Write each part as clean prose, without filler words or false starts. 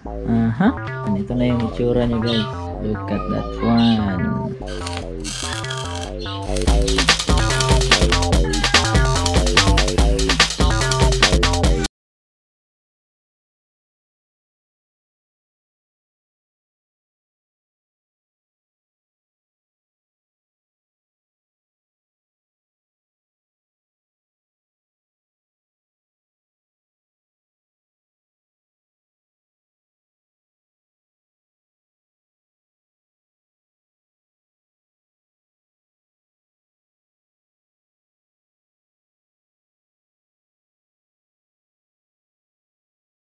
Aha. Ito na yung itsura niya guys. Look at that one.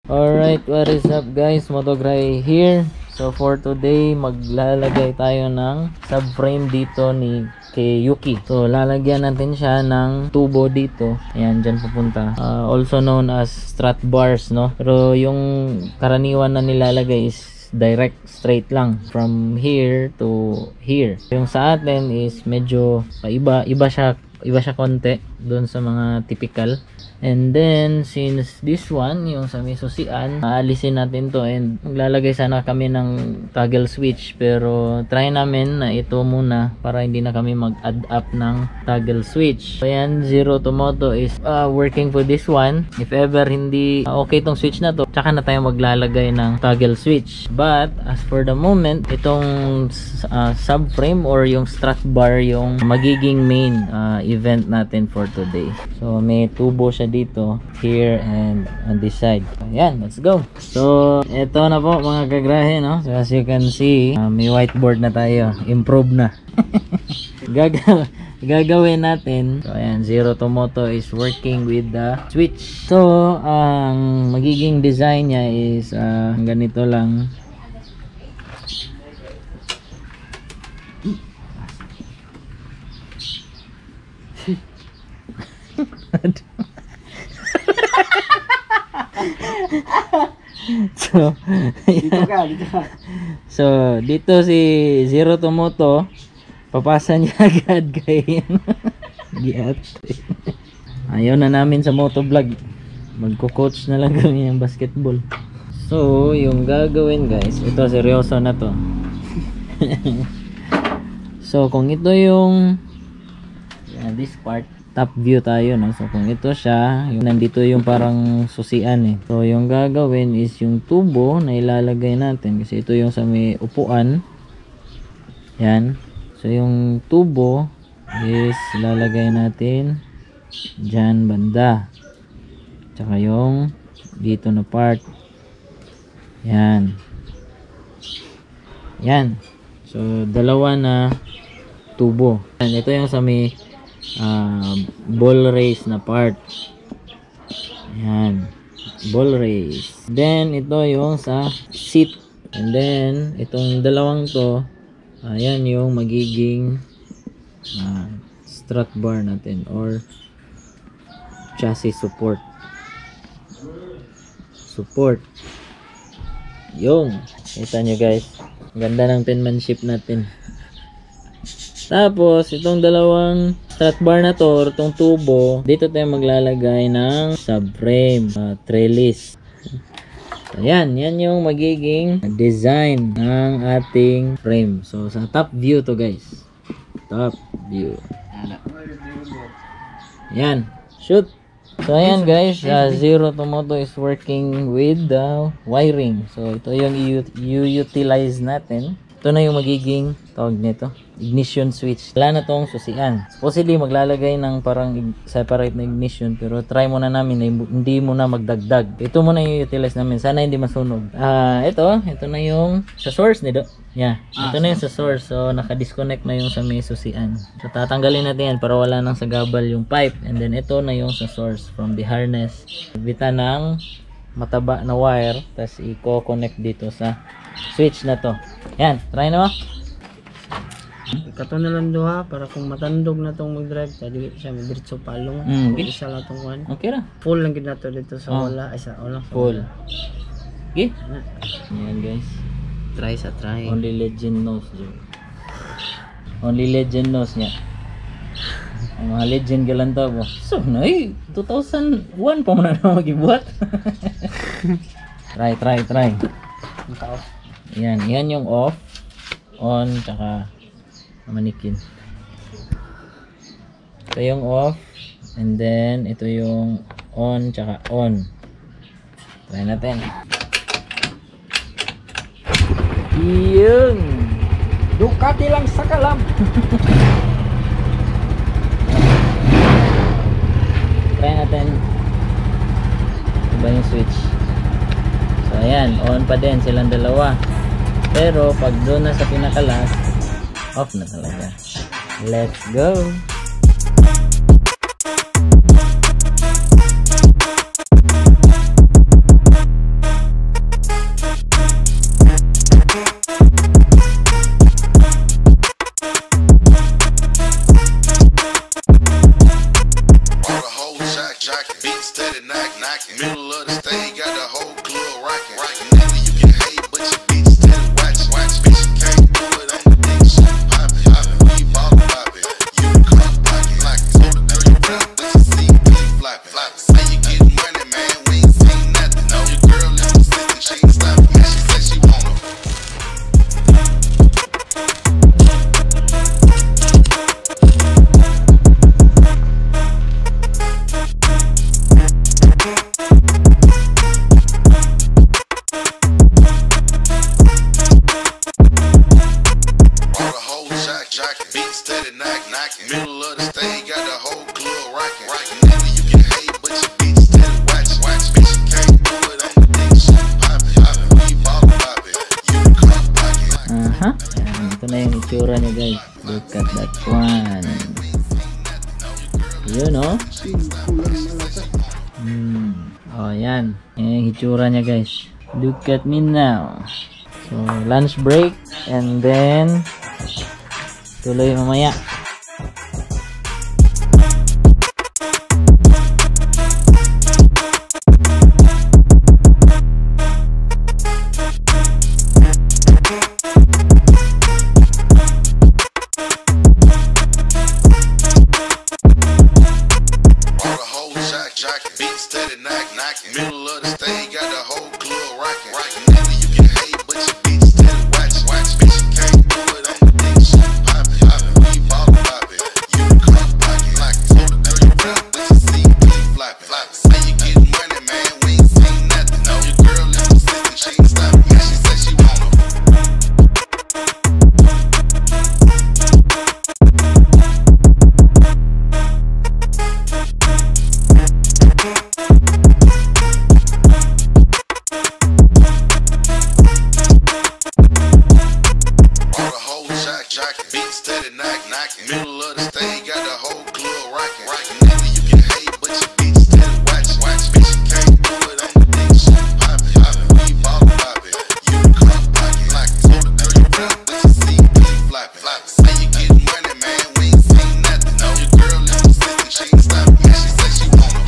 Alright, what is up guys? Motogray here. So for today, maglalagay tayo ng subframe dito kay Yuki. So lalagyan natin siya ng tubo dito. Ayan, dyan pupunta. Also known as strut bars, no? Pero yung karaniwan na nilalagay is direct, straight lang from here to here. Yung sa atin is medyo iba siya konti doon sa mga typical. And then since this one yung sa may susian, aalisin natin to and maglalagay sana kami ng toggle switch, pero try namin na ito muna para hindi na kami mag-add up ng toggle switch. So yan, Zero Tomoto is working for this one. If ever hindi okay tong switch na to, tsaka na tayo maglalagay ng toggle switch. But as for the moment, itong subframe or yung strut bar yung magiging main event natin for today. So may tubo siya dito, here and on this side. Ayan, let's go. So eto na po mga kagrahe, no? So as you can see, may whiteboard na tayo, improve na. Gagawin natin. So ayan, Zero Tomoto is working with the switch. So ang magiging design niya is ganito lang. So dito ka. So dito si Zero Tomoto, papasa niya agad kay Giat. Ayaw na namin sa motovlog, magko-coach na lang kami ng basketball. So yung gagawin guys, ito seryoso na to. So kung ito yung this part, top view tayo, no? So kung ito siya, yung nandito yung parang susian eh. So yung gagawin is yung tubo na ilalagay natin, kasi ito yung sa may upuan. Yan. So yung tubo is ilalagay natin dyan banda, tsaka yung dito na part. Yan. Yan. So dalawa na tubo. Yan. Ito yung sa may ball race na part. Ayan, ball race. Then ito yung sa seat, and then itong dalawang to, ayan yung magiging strut bar natin or chassis support. Yung kita nyo guys, ganda ng penmanship natin. Tapos itong dalawang strut bar na to or itong tubo, dito tayo maglalagay ng subframe, trellis. So yan yung magiging design ng ating frame. So sa top view to guys, top view. Yan, shoot. So ayan guys, Zero Tomoto is working with the wiring. So ito yung i-utilize natin. Ito na yung magiging tawag nito, ignition switch. Wala na tong susian. Supposedly maglalagay ng parang separate na ignition, pero try muna namin na hindi muna magdagdag. Ito muna yung utilize namin. Sana hindi masunog. Ito na yung sa source nito. Yeah, ito na yung sa source. So naka-disconnect na yung sa may susian. So tatanggalin natin yan para wala nang sagabal yung pipe. And then ito na yung sa source from the harness. Bitan ng mataba na wire, tapos i-connect dito sa switch na to. Yan, try na mo. Kato na lang duha para kung matandog na tong mag-drive, dili siya diretso palong. Okay. Isa lang tong one. Okay ra. Full lang gid nato dito sa wala, ay sa wala. Full. Okay. Yan guys. Try. Only legend knows, Joe. Only legend knows niya. Ang mga legend galanta po. So, 2001 pa mo na magibuhat. Try. Yan yung off, on, tsaka manikin. Ito yung off, and then ito yung on, tsaka on. Try natin. Yun! Ducati lang sa kalam. Try natin. Iba yung switch. So ayan, on pa din silang dalawa. Pero pag doon na sa pinaka-last, off na talaga. Let's go! Middle of the stage, got the whole club rocking. Nigga, you can hate, but your bitch steady watch. Bitch, you can't do it on the dick, shit poppin'. We ball poppin'. You can come blockin'. So the girl you rap, but you see me floppin'. Say you get money, man, we ain't seen nothing. No, your girl is persistent, she ain't stoppin'. Man, she said she want 'em. Middle of the stage, got the whole club rocking. Nigga, you can hate, but your bitch steady watch. Bitch, you can't do it on the dick, shit poppin'. We ball poppin'. You can come blocking. Yan, ito na yung itsura niya guys. Look at that one. Yun o. Oh yan. Yan yung itsura niya guys. Look at me now. So lunch break and then tuloy mamaya. Middle of the stage, got the whole club rocking. Nigga, you can hate, but your bitch steady watch. Bitch, you can't do it on the dick, shit poppin'. We ball poppin'. You can come blockin'. So the girl you rap, but you see me floppin'. Say you get money, man, we ain't seen nothing. No, your girl is persistent, she ain't stoppin'. Man, she said she want 'em. Middle of the stage, got the whole club rocking. Nigga, you can hate, but your bitch steady watch. Bitch, you can't do it on the dick, shit poppin'. We ball poppin'. You can come blockin'. So the girl you rap, but you see me floppin'. Say you get money, man, we ain't seen nothing. No, your girl is persistent, she ain't stoppin'. Man, she said she want 'em.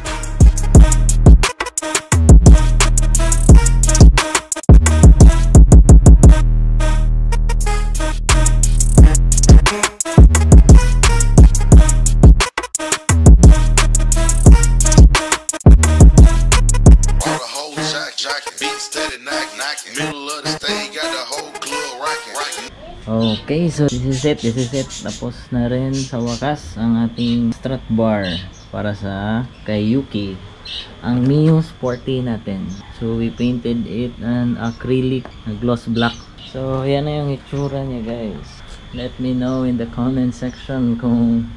Middle of the stage, got the whole club rocking. Okay, so this is it. Tapos na rin sa wakas ang ating strut bar para sa kay Yuki, ang Mio Sporty natin. So we painted it an acrylic gloss black. So yan na yung itsura niya guys. Let me know in the comment section kung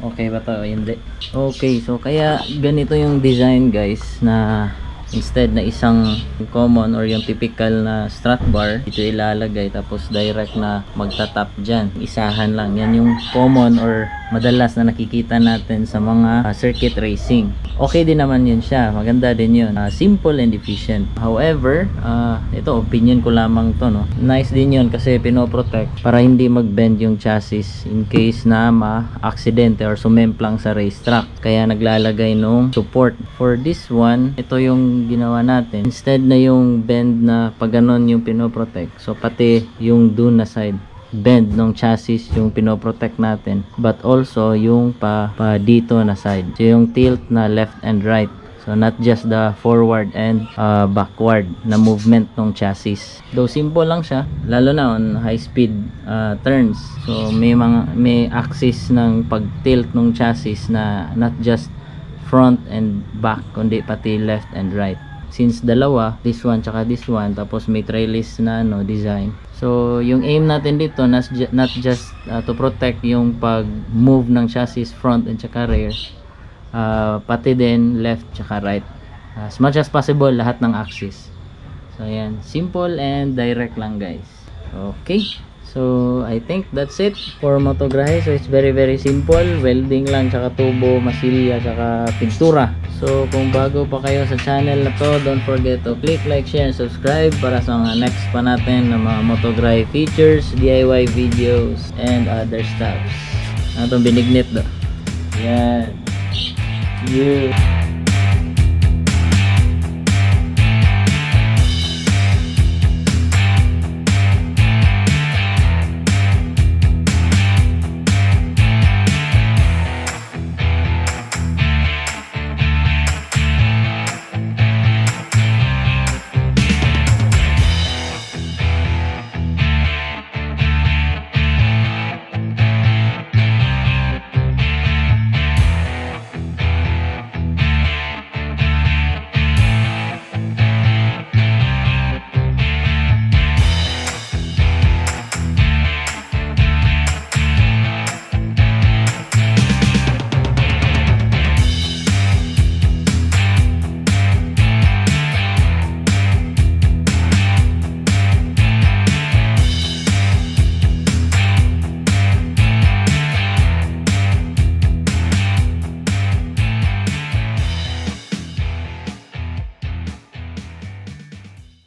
okay ba to o hindi. Okay, so kaya ganito yung design guys, na instead na isang common or yung typical na strut bar dito ilalagay tapos direct na magtatap dyan, isahan lang. Yan yung common or madalas na nakikita natin sa mga circuit racing. Okay din naman yun siya, maganda din yun, simple and efficient. However, ito opinion ko lamang to, no? Nice din yun kasi pinoprotect para hindi mag-bend yung chassis in case na ma-aksidente or sumemplang sa racetrack, kaya naglalagay nung support. For this one, ito yung ginawa natin, instead na yung bend na pag ganon yung pinoprotect, so pati yung dun na side bend ng chassis yung pinoprotect natin, but also yung pa dito na side, so yung tilt na left and right. So So not just the forward and backward na movement ng chassis. Though simple lang siya, lalo na on high speed turns. So may axis ng pag-tilt ng chassis na not just front and back kundi pati left and right. Since dalawa, this one tsaka this one, tapos may trellis na design. So yung aim natin dito not just to protect yung pag-move ng chassis front and tsaka rear, pati din left tsaka right. As much as possible lahat ng axis. So ayan, simple and direct lang guys. Okay. So I think that's it for motograhe. So it's very simple, welding lang tsaka tubo, masilya tsaka pintura. So kung bago pa kayo sa channel na to, don't forget to click like, share, and subscribe para sa mga next pa natin na mga motograhe features, DIY videos, and other stuffs. Ano itong binignit do? Yan. Yeah.